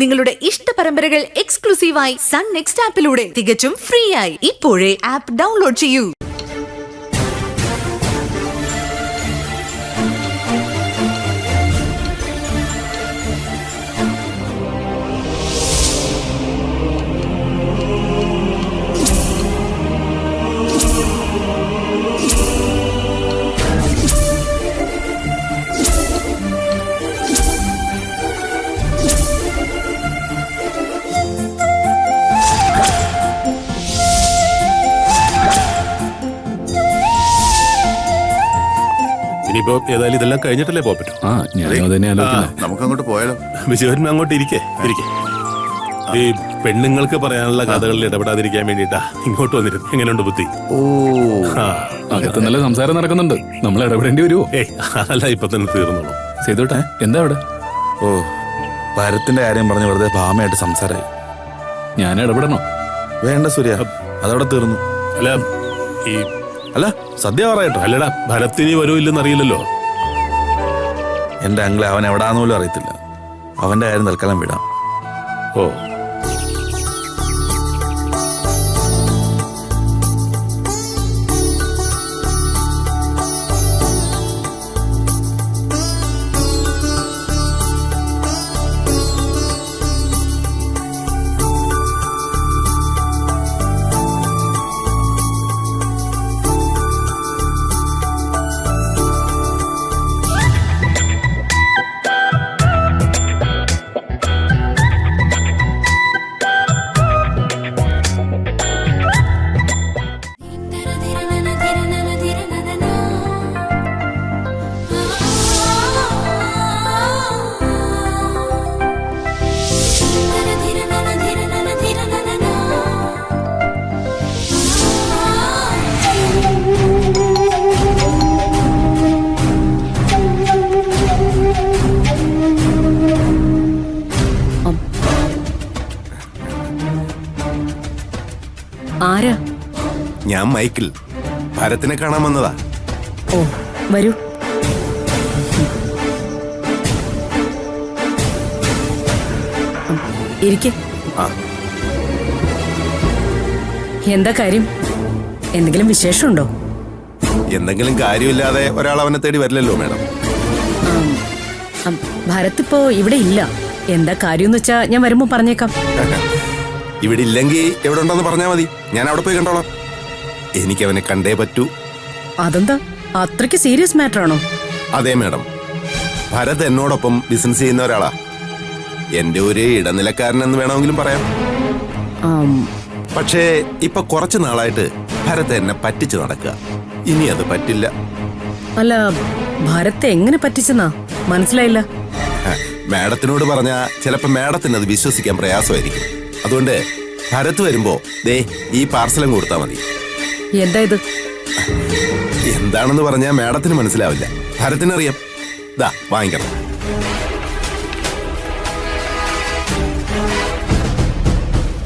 നിങ്ങളുടെ ഇഷ്ട പരമ്പരകൾ എക്സ്ക്ലൂസീവായി സൺ നെക്സ്റ്റ് ആപ്പിലൂടെ തികച്ചും ഫ്രീ ആയി. ഇപ്പോഴേ ആപ്പ് ഡൗൺലോഡ് ചെയ്യൂ. ഇനിയിപ്പോ ഏതായാലും ഇതെല്ലാം കഴിഞ്ഞിട്ടല്ലേ പോകാൻ പറ്റും. നമുക്ക് അങ്ങോട്ട് പോയാലോ? വിജയൻ അങ്ങോട്ട് ഇരിക്കേ. ഈ പെണ്ണുങ്ങൾക്ക് പറയാനുള്ള കഥകളിൽ ഇടപെടാതിരിക്കാൻ വേണ്ടിട്ടാ ഇങ്ങോട്ട് വന്നിരുന്നു. എങ്ങനെയുണ്ട് ബുദ്ധി? അകത്ത് നല്ല സംസാരം നടക്കുന്നുണ്ട്, നമ്മൾ ഇടപെടേണ്ടി വരുമോ? അല്ല, ഇപ്പൊ തന്നെ തീർന്നോളൂ. ചെയ്തോട്ടെ. എന്താ അവിടെ? ഭരത്തിന്റെ കാര്യം പറഞ്ഞ് വെറുതെ ഭാമയായിട്ട് സംസാരമായി. ഞാൻ ഇടപെടണോ? വേണ്ട സൂര്യ, അതവിടെ തീർന്നു. അല്ല സദ്യ പറയട്ടോ. അല്ലടാ, ഭരത്തിന് വരൂ ഇല്ലെന്ന് അറിയില്ലല്ലോ. എന്റെ അങ്കിളെ അവൻ എവിടാന്ന് പോലും അറിയത്തില്ല. അവന്റെ കാര്യം തൽക്കാലം വിടാം. ഓ, ആരാ? ഞാൻ മൈക്കിൾ. ഭരത്തിനെ കാണാൻ വന്നതാ. ഓ, വരൂ. ഇരിക്കെ. എന്താ കാര്യം? എന്തെങ്കിലും വിശേഷമുണ്ടോ? എന്തെങ്കിലും കാര്യമില്ലാതെ ഒരാൾ അവനെ തേടി വരില്ലല്ലോ മാഡം. ഭരത് ഇപ്പോ ഇവിടെ ഇല്ല. എന്താ കാര്യമെന്ന് വെച്ചാ ഞാൻ വരുമ്പോ പറഞ്ഞേക്കാം. ഇവിടെ ഇല്ലെങ്കിൽ എവിടെ ഉണ്ടെന്ന് പറഞ്ഞാൽ മതി, ഞാൻ അവിടെ പോയി കണ്ടോളാം. എനിക്ക് അവനെ കണ്ടേ പറ്റൂ. അതെന്താ, അത്രയ്ക്ക് സീരിയസ് മാറ്റർ ആണോ? അതെ മാഡം, ഭരത് എന്നോടൊപ്പം ബിസിനസ് ചെയ്യുന്ന ഒരാളാ. എന്റെ ഒരു ഇടനിലക്കാരനെന്ന് വേണമെങ്കിലും പറയാം. പക്ഷേ ഇപ്പൊ കുറച്ചു നാളായിട്ട് ഭരത് എന്നെ പറ്റിച്ചു നടക്കുക. ഇനി അത് പറ്റില്ല. അല്ല, ഭരത് എങ്ങനെ പറ്റിച്ചെന്നാ മനസ്സിലായില്ല. മാഡത്തിനോട് പറഞ്ഞാ ചിലപ്പോ മാഡത്തിന് അത് വിശ്വസിക്കാൻ പ്രയാസമായിരിക്കും. അതുകൊണ്ട് ഭരത് വരുമ്പോ ദേ ഈ പാർസലും കൊടുത്താൽ മതി. എന്താ ഇത്? എന്താണെന്ന് പറഞ്ഞാൽ മാഡത്തിന് മനസ്സിലാവില്ല, ഭരത്തിനറിയാം. ദാ വാങ്ങിക്കണം.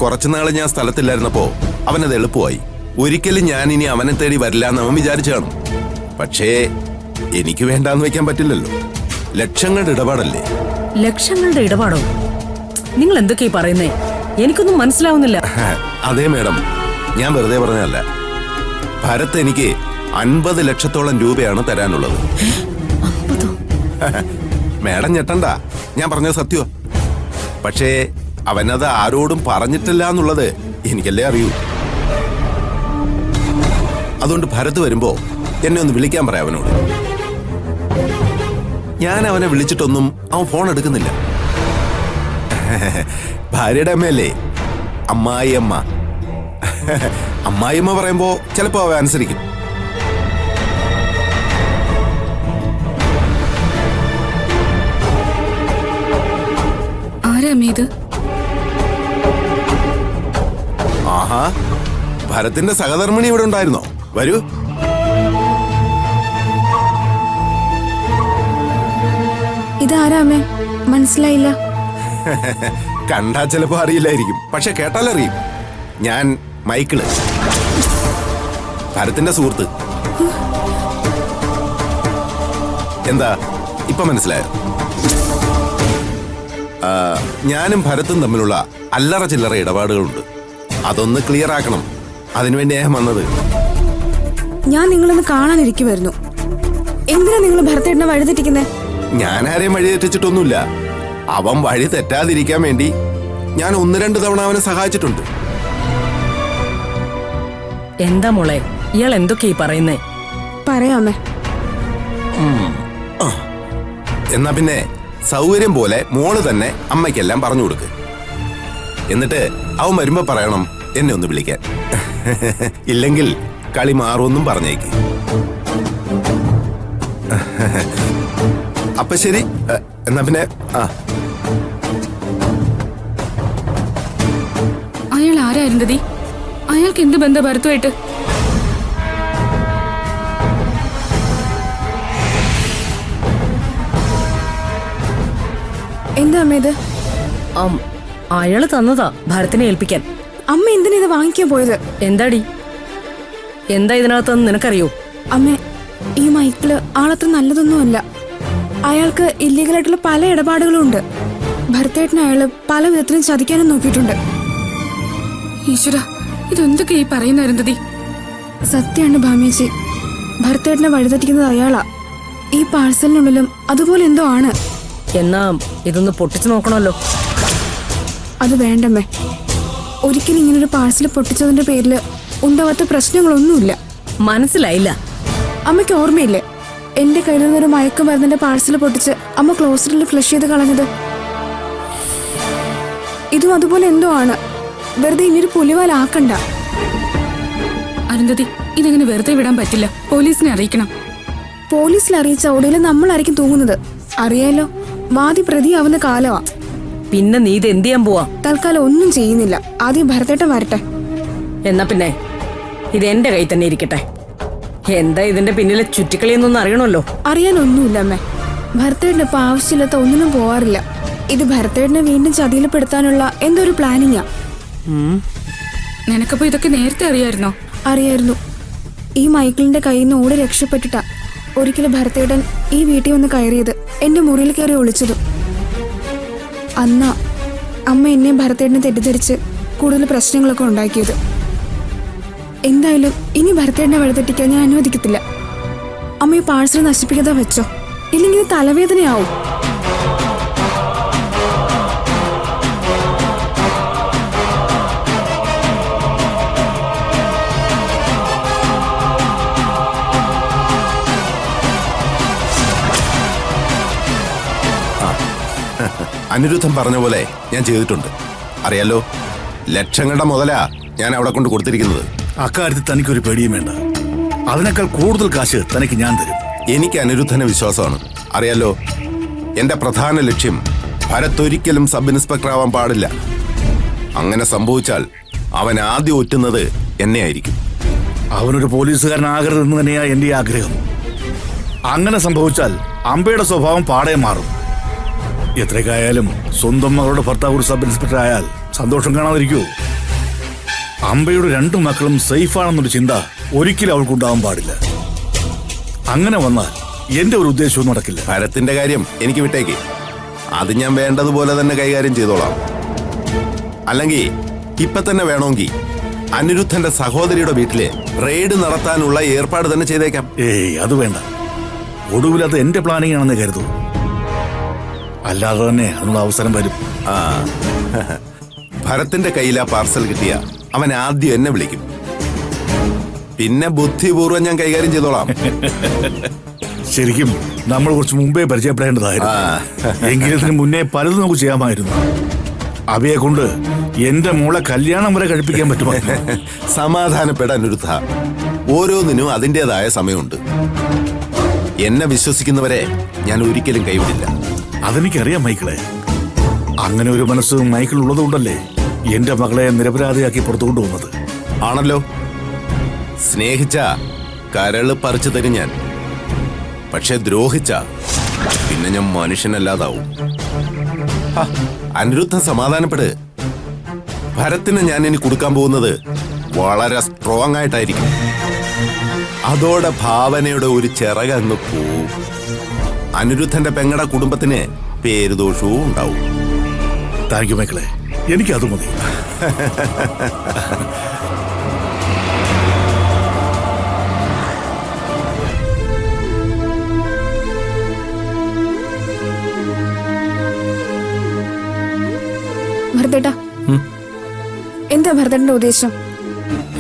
കുറച്ചുനാള് ഞാൻ സ്ഥലത്തില്ലായിരുന്നപ്പോ അവനത് എളുപ്പമായി. ഒരിക്കലും ഞാൻ ഇനി അവനെ തേടി വരില്ല എന്ന് അവൻ വിചാരിച്ചു കാണും. പക്ഷേ എനിക്ക് വേണ്ടാന്ന് വെക്കാൻ പറ്റില്ലല്ലോ. ലക്ഷങ്ങളുടെ ഇടപാടല്ലേ. ലക്ഷങ്ങളുടെ ഇടപാടോ? നിങ്ങൾ എന്തൊക്കെയാ പറയുന്നേ? എനിക്കൊന്നും മനസ്സിലാവുന്നില്ല. അതെ മാഡം, ഞാൻ വെറുതെ പറഞ്ഞതല്ല. ഭരത് എനിക്ക് 50 ലക്ഷത്തോളം രൂപയാണ് തരാനുള്ളത്. മാഡം ഞെട്ടണ്ട, ഞാൻ പറഞ്ഞത് സത്യം. പക്ഷേ അവനത് ആരോടും പറഞ്ഞിട്ടില്ല എന്നുള്ളത് എനിക്കല്ലേ അറിയൂ. അതുകൊണ്ട് ഭരത് വരുമ്പോ എന്നെ ഒന്ന് വിളിക്കാൻ പറയാം അവനോട്. ഞാൻ അവനെ വിളിച്ചിട്ടൊന്നും അവൻ ഫോൺ എടുക്കുന്നില്ല. ഭാര്യയുടെ അമ്മയല്ലേ, അമ്മായിയമ്മ. അമ്മായിയമ്മ പറയുമ്പോ ചിലപ്പോ അവ അനുസരിക്കും. ആഹാ, ഭരത്തിന്റെ സഹധർമ്മിണി ഇവിടെ ഉണ്ടായിരുന്നോ? വരൂ. ഇതാരാമേ? മനസ്സിലായില്ല. കണ്ടാ ചിലപ്പോ അറിയില്ലായിരിക്കും, പക്ഷെ കേട്ടാലറിയും. ഞാൻ മൈക്കിള്, ഭരത്തിന്റെ സുഹൃത്ത്. എന്താ ഇപ്പൊ മനസ്സിലായോ? ഞാനും ഭരത്തും തമ്മിലുള്ള അല്ലറ ചില്ലറ ഇടപാടുകളുണ്ട്. അതൊന്ന് ക്ലിയർ ആക്കണം. അതിനുവേണ്ടി ഞാൻ വന്നത്. ഞാൻ നിങ്ങളൊന്ന് കാണാനിരിക്കുമായിരുന്നു. എന്തിനാ നിങ്ങൾ ഭരത്തേട്ടനെ വഴിതെറ്റിക്കുന്നത്? ഞാൻ ആരെയും വഴി തെറ്റിച്ചിട്ടൊന്നുമില്ല. അവൻ വഴി തെറ്റാതിരിക്കാൻ വേണ്ടി ഞാൻ 1-2 തവണ അവനെ സഹായിച്ചിട്ടുണ്ട്. എന്താ മോളെ ഇയാൾ എന്തൊക്കെയാ പറയുന്നേ? പറയാമേ. എന്നാ പിന്നെ സൗകര്യം പോലെ മോള് തന്നെ അമ്മയ്ക്കെല്ലാം പറഞ്ഞു കൊടുക്ക്. എന്നിട്ട് അവൻ വരുമ്പോ പറയണം എന്നെ ഒന്ന് വിളിക്കാൻ. ഇല്ലെങ്കിൽ കളി മാറുമെന്നും പറഞ്ഞേക്ക്. അപ്പൊ ശരി. എന്നാ പിന്നെ അയാൾ ആരായിരുന്നതി? അയാൾക്ക് എന്ത് ബന്ധം ഭരത്തുമായിട്ട്? എന്താ അമ്മ ഇത്? അയാള് തന്നതാ ഭരത്തിനെ ഏൽപ്പിക്കാൻ. അമ്മ എന്തിനാ ഇത് വാങ്ങിക്കാൻ പോയത്? എന്താടി, എന്താ ഇതിനകത്തെന്ന് നിനക്കറിയോ? അമ്മ, ഈ മൈക്കിള് ആളത്ര നല്ലതൊന്നുമല്ല. അയാൾക്ക് ഇല്ലീഗലായിട്ടുള്ള പല ഇടപാടുകളും ഉണ്ട്. ഭരത്തേട്ടനെ അയാള് പല വിധത്തിലും ചതിക്കാനും നോക്കിയിട്ടുണ്ട്. ഈശ്വര, ഇതെന്തൊക്കെയാ ഈ പറയുന്ന അരുന്ധതി? സത്യമാണ് ഭാമേച്ചി. ഭരത്തേട്ടനെ വഴിതെറ്റിക്കുന്നത് അയാളാ. ഈ പാഴ്സലിനുള്ളിലും അതുപോലെ എന്തോ ആണ്. എന്നാ ഇതൊന്ന് പൊട്ടിച്ചു നോക്കണമല്ലോ. അത് വേണ്ടമ്മേ. ഒരിക്കലും ഇങ്ങനൊരു പാഴ്സൽ പൊട്ടിച്ചതിന്റെ പേരില് ഉണ്ടാവാത്ത പ്രശ്നങ്ങളൊന്നുമില്ല. മനസ്സിലായില്ല. അമ്മയ്ക്ക് ഓർമ്മയില്ലേ എന്റെ കയ്യിൽ നിന്നൊരു മയക്കുമരുന്നിന്റെ പാഴ്സൽ പൊട്ടിച്ച് അമ്മ ക്ലോസറ്റിൽ ഫ്ലഷ് ചെയ്ത് കളഞ്ഞത്? ഇതും അതുപോലെ എന്തോ ആണ്. വെറുതെ ഇനിയൊരു പുലിവാലാക്കണ്ട. അരുന്ധതി, ഇതെങ്ങനെ വെറുതെ വിടാൻ പറ്റില്ല. പോലീസിനെ അറിയിക്കണം. പോലീസിൽ അറിയിച്ച ഒടുവിൽ നമ്മളായിരിക്കും തൂങ്ങുന്നത്. അറിയാലോ, വാദി പ്രതിയാവുന്ന കാലമാ. പിന്നെ നീ ഇത് എന്ത് ചെയ്യാൻ പോവാ? തൽക്കാലം ഒന്നും ചെയ്യുന്നില്ല. ആദ്യം ഭരത്തേട്ടൻ വരട്ടെ. എന്നാ പിന്നെ ഇത് എന്റെ കയ്യിൽ തന്നെ ഇരിക്കട്ടെ. എന്താ ഇതിന്റെ പിന്നിലെ ചുറ്റിക്കളിയെന്നൊന്നും അറിയണമല്ലോ. അറിയാനൊന്നുമില്ല അമ്മേ. ഭരത്തേട്ടന് ഇപ്പൊ ആവശ്യമില്ലാത്ത ഒന്നിനും പോവാറില്ല. ഇത് ഭരത്തേട്ടനെ വീണ്ടും ചതിയിൽപ്പെടുത്താനുള്ള എന്തോ ഒരു പ്ലാനിങ്ങാ. നിനക്കപ്പോ ഇതൊക്കെ നേരത്തെ അറിയായിരുന്നോ? അറിയായിരുന്നു. ഈ മൈക്കിളിന്റെ കയ്യിൽ നിന്ന് ഓടി രക്ഷപ്പെട്ടിട്ടാ ഒരിക്കലും ഭരത്തേട്ടൻ ഈ വീട്ടിൽ വന്ന് കയറിയത്, എന്റെ മുറിയിൽ കയറി ഒളിച്ചതും. അന്നാ അമ്മ എന്നെയും ഭരത്തേട്ടനെ തെറ്റിദ്ധരിച്ച് കൂടുതൽ പ്രശ്നങ്ങളൊക്കെ ഉണ്ടാക്കിയത്. എന്തായാലും ഇനി ഭരത്തേട്ടനെ വഴിതെറ്റിക്കാൻ ഞാൻ അനുവദിക്കത്തില്ല. അമ്മ ഈ പാഴ്സൽ നശിപ്പിക്കാതെ വെച്ചോ, ഇല്ലെങ്കിൽ ഇത് തലവേദനയാവും. അനിരുദ്ധൻ പറഞ്ഞ പോലെ ഞാൻ ചെയ്തിട്ടുണ്ട്. അറിയാലോ, ലക്ഷങ്ങളുടെ മുതലാ ഞാൻ അവിടെ കൊണ്ട് കൊടുത്തിരിക്കുന്നത്. അക്കാര്യത്തിൽ തനിക്കൊരു പേടിയും വേണ്ട. അതിനേക്കാൾ കൂടുതൽ കാശ് തനിക്ക് ഞാൻ തരും. എനിക്ക് അനിരുദ്ധനെ വിശ്വാസമാണ്. അറിയാലോ, എന്റെ പ്രധാന ലക്ഷ്യം ഭരത് ഒരിക്കലും സബ് ഇൻസ്പെക്ടർ ആവാൻ പാടില്ല. അങ്ങനെ സംഭവിച്ചാൽ അവൻ ആദ്യം ഒറ്റുന്നത് എന്നെ ആയിരിക്കും. അവനൊരു പോലീസുകാരനാകരുതെന്ന് തന്നെയാ എന്റെ ആഗ്രഹം. അങ്ങനെ സംഭവിച്ചാൽ അമ്പയുടെ സ്വഭാവം പാടെ മാറും. എത്രയൊക്കെയായാലും സ്വന്തം മകളുടെ ഭർത്താവ് ഒരു സബ് ഇൻസ്പെക്ടർ ആയാൽ സന്തോഷം കാണാതിരിക്കൂ. അമ്പയുടെ 2 മക്കളും സേഫാണെന്നൊരു ചിന്ത ഒരിക്കലും അവൾക്കുണ്ടാവാൻ പാടില്ല. അങ്ങനെ വന്നാൽ എന്റെ ഒരു ഉദ്ദേശവും നടക്കില്ല. ഭരത്തിന്റെ കാര്യം എനിക്ക് വിട്ടേക്ക്. അത് ഞാൻ വേണ്ടതുപോലെ തന്നെ കൈകാര്യം ചെയ്തോളാം. അല്ലെങ്കിൽ ഇപ്പൊ തന്നെ വേണമെങ്കിൽ അനിരുദ്ധന്റെ സഹോദരിയുടെ വീട്ടില് റെയ്ഡ് നടത്താനുള്ള ഏർപ്പാട് തന്നെ ചെയ്തേക്കാം. ഏയ്, അത് വേണ്ട. ഒടുവിലത് എന്റെ പ്ലാനിങ് ആണെന്ന് കരുതൂ. അല്ലാതെ തന്നെ അതിനുള്ള അവസരം വരും. ഭരത്തിന്റെ കയ്യിൽ ആ പാർസൽ കിട്ടിയ അവൻ ആദ്യം എന്നെ വിളിക്കും. പിന്നെ ബുദ്ധിപൂർവ്വം ഞാൻ കൈകാര്യം ചെയ്തോളാം. ശരിക്കും നമ്മൾ കുറച്ച് മുമ്പേ പരിചയപ്പെടേണ്ടതായിരുന്നു. എങ്കിലും ഇതിന് മുന്നേ പലതും നമുക്ക് ചെയ്യാമായിരുന്നു. അവയെ കൊണ്ട് എന്റെ മോളെ കല്യാണം വരെ കഴിപ്പിക്കാൻ പറ്റുമായിരുന്നു. സമാധാനപ്പെടാൻ ഒരുത്ത. ഓരോന്നിനും അതിൻ്റെതായ സമയമുണ്ട്. എന്നെ വിശ്വസിക്കുന്നവരെ ഞാൻ ഒരിക്കലും കൈവിടില്ല. അതെനിക്കറിയാം മൈക്കിളെ. അങ്ങനെ ഒരു മനസ്സ് മൈക്കിൾ ഉള്ളതുകൊണ്ടല്ലേ എന്റെ മകളെ നിരപരാധിയാക്കി പുറത്തു കൊണ്ടുപോകുന്നത്. ആണല്ലോ. സ്നേഹിച്ച കരള് പറിച്ചു തരും ഞാൻ. പക്ഷെ ദ്രോഹിച്ച പിന്നെ ഞാൻ മനുഷ്യനല്ലാതാവും. അനിരുദ്ധ സമാധാനപ്പെട്. ഭരത്തിന് ഞാൻ ഇനി കൊടുക്കാൻ പോകുന്നത് വളരെ സ്ട്രോങ് ആയിട്ടായിരിക്കും. അതോടെ ഭാവനയുടെ ഒരു ചിറകങ്ങ് പോവും. അനിരുദ്ധന്റെ പെങ്ങടെ കുടുംബത്തിന് പേരുദോഷവും ഉണ്ടാവും. താങ്ക് യു മൈക്കിളെ, എനിക്കത് മതി. ഭരതേട്ടാ, എന്താ ഭരതേട്ടന്റെ ഉദ്ദേശം?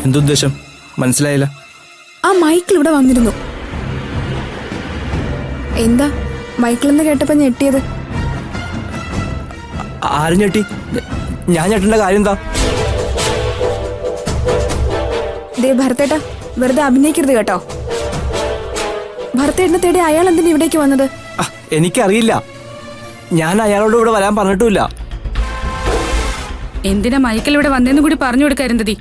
എന്തുദ്ദേശം? മനസ്സിലായില്ല. ആ മൈക്കിൾ ഇവിടെ വന്നിരുന്നു. എന്താ മൈക്കിൾ എന്ന് കേട്ടപ്പോ ഞെട്ടിയത്? ആരും ഞെട്ടി? ഞാൻ ഞെട്ടേണ്ട കാര്യം എന്താ? ദേ ഭരതേട്ടാ, വെറുതെ അഭിനയിക്കരുത് കേട്ടോ. ഭരതേട്ടനെ തേടി അയാൾ എന്തിനാ ഇവിടേക്ക് വന്നത്? എനിക്കറിയില്ല. ഞാൻ അയാളോട് ഇവിടെ വരാൻ പറഞ്ഞിട്ടുമില്ല. എന്തിനാ മൈക്കിൾ ഇവിടെ വന്നേന്ന് കൂടി പറഞ്ഞു കൊടുക്ക അരുന്ധതി.